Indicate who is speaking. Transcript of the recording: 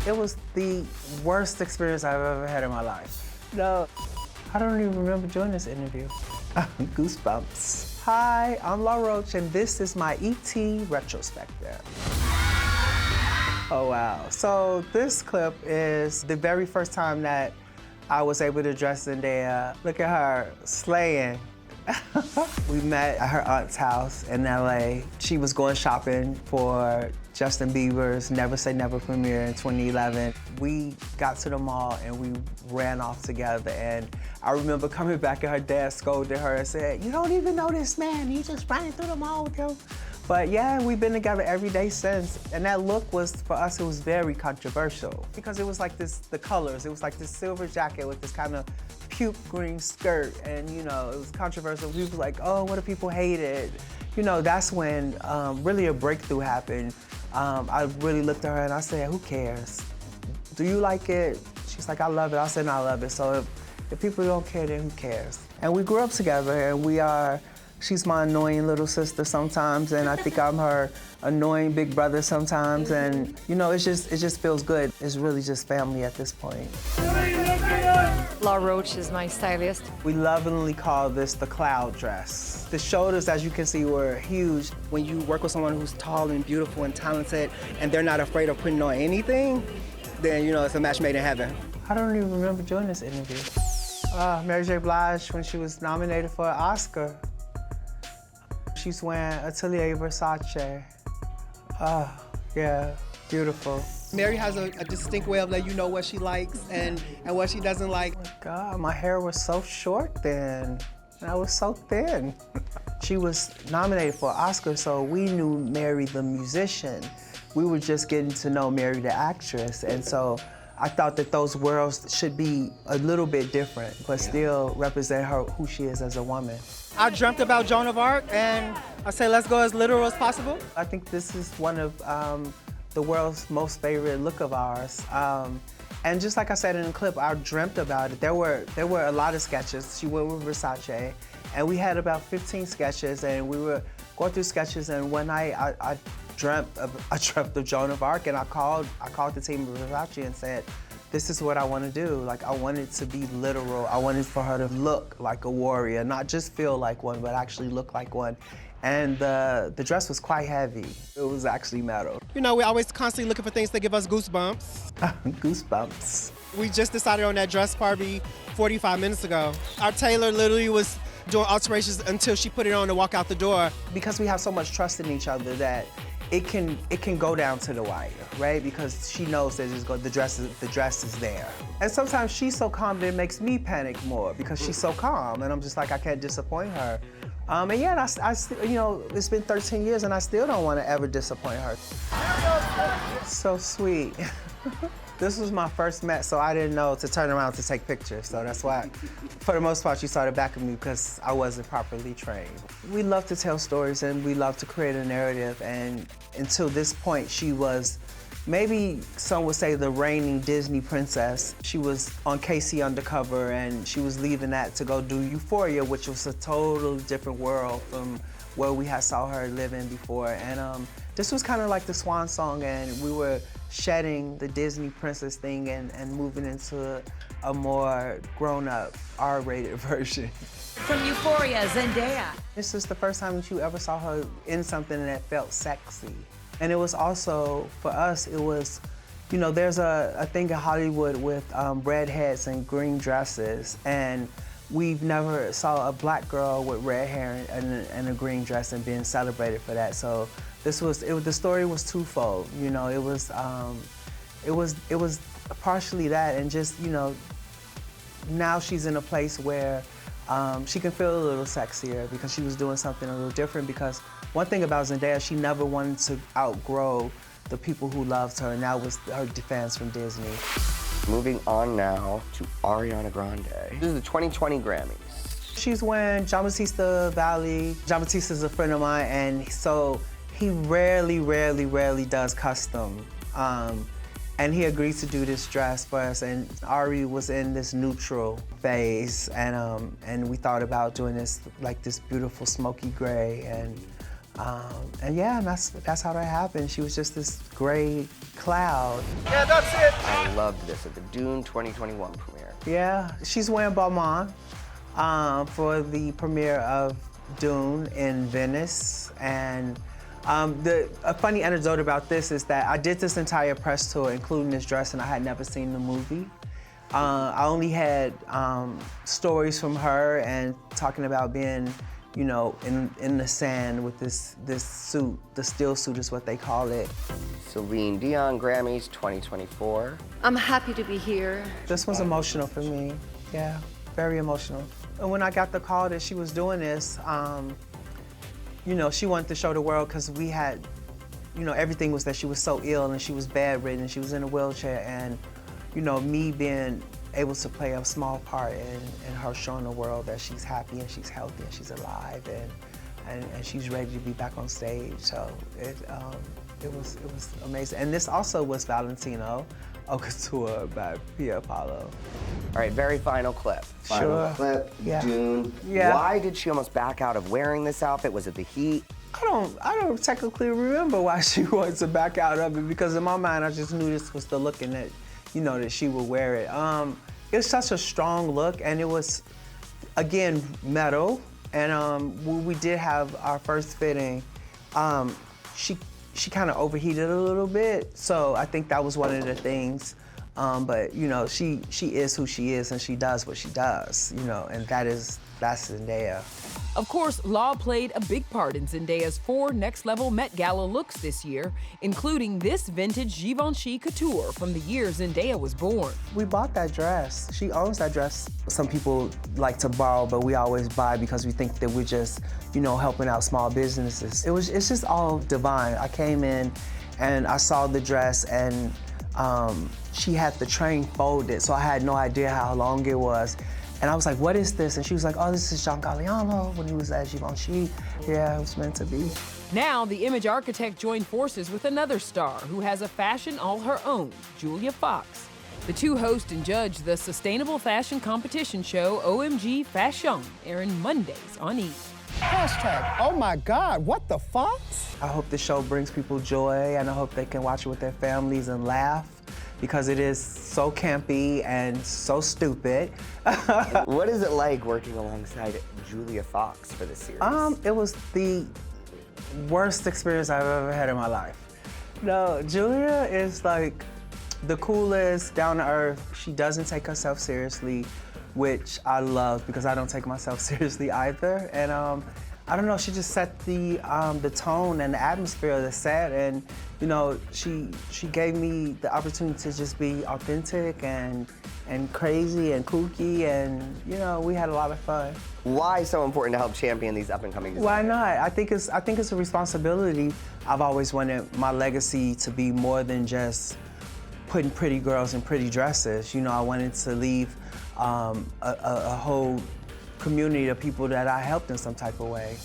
Speaker 1: It was the worst experience I've ever had in my life. No, I don't even remember doing this interview. Goosebumps. Hi, I'm Law Roach, and this is my ET retrospective. Oh, wow. So this clip is the very first time that I was able to dress Zendaya. Look at her, slaying. We met at her aunt's house in LA. She was going shopping for Justin Bieber's Never Say Never premiere in 2011. We got to the mall and we ran off together, and I remember coming back and her dad scolded her and said, "You don't even know this man, you just running through the mall with him." But yeah, we've been together every day since. And that look was, for us, it was very controversial because it was like this, the colors, it was like this silver jacket with this kind of puke green skirt, and you know, it was controversial. We were like, oh, what do people hate it? You know, that's when really a breakthrough happened. I really looked at her and I said, who cares? Do you like it? She's like, I love it. I said, no, I love it. So if people don't care, then who cares? And we grew up together, and she's my annoying little sister sometimes, and I think I'm her annoying big brother sometimes, and you know, it just feels good. It's really just family at this point.
Speaker 2: Law Roach is my stylist.
Speaker 1: We lovingly call this the cloud dress. The shoulders, as you can see, were huge. When you work with someone who's tall and beautiful and talented, and they're not afraid of putting on anything, then you know it's a match made in heaven. I don't even remember doing this interview. Mary J. Blige, when she was nominated for an Oscar, she's wearing Atelier Versace. Yeah, beautiful.
Speaker 3: Mary has a distinct way of letting you know what she likes and what she doesn't like.
Speaker 1: Oh my God, my hair was so short then, and I was so thin. She was nominated for an Oscar, so we knew Mary the musician. We were just getting to know Mary the actress, and so I thought that those worlds should be a little bit different, but still represent her, who she is as a woman.
Speaker 3: I dreamt about Joan of Arc, and I say let's go as literal as possible.
Speaker 1: I think this is one of the world's most favorite look of ours. And just like I said in the clip, I dreamt about it. There were a lot of sketches. She went with Versace, and we had about 15 sketches, and we were going through sketches, and one night I dreamt of Joan of Arc, and I called the team of Versace and said, this is what I want to do. Like, I want it to be literal. I wanted for her to look like a warrior, not just feel like one, but actually look like one. And the dress was quite heavy. It was actually metal.
Speaker 3: You know, we're always constantly looking for things that give us goosebumps.
Speaker 1: Goosebumps.
Speaker 3: We just decided on that dress party 45 minutes ago. Our tailor literally was doing alterations until she put it on to walk out the door.
Speaker 1: Because we have so much trust in each other that it can go down to the wire, right? Because she knows that the dress is there. And sometimes she's so calm that it makes me panic more because she's so calm, and I'm just like, I can't disappoint her. And yeah, you know, it's been 13 years and I still don't want to ever disappoint her. So sweet. This was my first Met, so I didn't know to turn around to take pictures. So that's why, for the most part, she started backing me because I wasn't properly trained. We love to tell stories and we love to create a narrative. And until this point, she was, maybe some would say, the reigning Disney princess. She was on KC Undercover, and she was leaving that to go do Euphoria, which was a totally different world from where we had saw her living before. And this was kind of like the swan song, and we were shedding the Disney princess thing and moving into a more grown-up, R-rated version.
Speaker 4: From Euphoria, Zendaya.
Speaker 1: This is the first time that you ever saw her in something that felt sexy. And it was also, for us, it was, you know, there's a thing in Hollywood with redheads and green dresses, and we've never saw a black girl with red hair and a green dress and being celebrated for that. So the story was twofold. You know, it was partially that, and just, you know, now she's in a place where she can feel a little sexier because she was doing something a little different. Because one thing about Zendaya, she never wanted to outgrow the people who loved her, and that was her fans from Disney.
Speaker 5: Moving on now to Ariana Grande. This is the 2020 Grammys.
Speaker 1: She's wearing Giambattista Valley. Giambattista's a friend of mine, and so he rarely does custom. And he agreed to do this dress for us, and Ari was in this neutral phase, and we thought about doing this, like this beautiful smoky gray, and And yeah, that's how that happened. She was just this gray cloud.
Speaker 5: I loved this at the Dune 2021 premiere.
Speaker 1: Yeah, she's wearing Balmain for the premiere of Dune in Venice. And a funny anecdote about this is that I did this entire press tour, including this dress, and I had never seen the movie. I only had stories from her and talking about being, you know, in the sand with this suit. The still suit is what they call it.
Speaker 5: Celine Dion Grammys 2024.
Speaker 2: I'm happy to be here.
Speaker 1: This was emotional for me. Yeah, very emotional. And when I got the call that she was doing this, you know, she wanted to show the world because we had, you know, everything was that she was so ill and she was bedridden, she was in a wheelchair, and, you know, me being able to play a small part in her showing the world that she's happy and she's healthy and she's alive and she's ready to be back on stage. So it was amazing. And this also was Valentino Haute Couture by Pia Paulo.
Speaker 5: All right, very final clip. Final clip,
Speaker 1: Yeah.
Speaker 5: Dune.
Speaker 1: Yeah.
Speaker 5: Why did she almost back out of wearing this outfit? Was it the heat?
Speaker 1: I don't technically remember why she wanted to back out of it, because in my mind I just knew this was the look and that, you know, that she would wear it. It's such a strong look, and it was, again, metal. And when we did have our first fitting, she kind of overheated a little bit, so I think that was one of the things. But you know, she is who she is, and she does what she does, you know, and that's Zendaya.
Speaker 6: Of course, Law played a big part in Zendaya's 4 next-level Met Gala looks this year, including this vintage Givenchy couture from the year Zendaya was born.
Speaker 1: We bought that dress. She owns that dress. Some people like to borrow, but we always buy because we think that we're just, you know, helping out small businesses. It's just all divine. I came in and I saw the dress, and she had the train folded, so I had no idea how long it was. And I was like, what is this? And she was like, oh, this is John Galliano when he was at Givenchy. Yeah, it was meant to be.
Speaker 6: Now, the image architect joined forces with another star who has a fashion all her own, Julia Fox. The two host and judge the sustainable fashion competition show OMG Fashun, airing Mondays on E!
Speaker 3: Hashtag, oh my God, what the fox?
Speaker 1: I hope the show brings people joy, and I hope they can watch it with their families and laugh, because it is so campy and so stupid.
Speaker 5: What is it like working alongside Julia Fox for this series?
Speaker 1: It was the worst experience I've ever had in my life. No, Julia is like the coolest, down to earth. She doesn't take herself seriously, which I love because I don't take myself seriously either. And I don't know, she just set the tone and the atmosphere of the set, and you know, she gave me the opportunity to just be authentic and crazy and kooky, and you know, we had a lot of fun.
Speaker 5: Why so important to help champion these up-and-coming designers?
Speaker 1: Why not? I think it's a responsibility. I've always wanted my legacy to be more than just putting pretty girls in pretty dresses. You know, I wanted to leave a whole community of people that I helped in some type of way.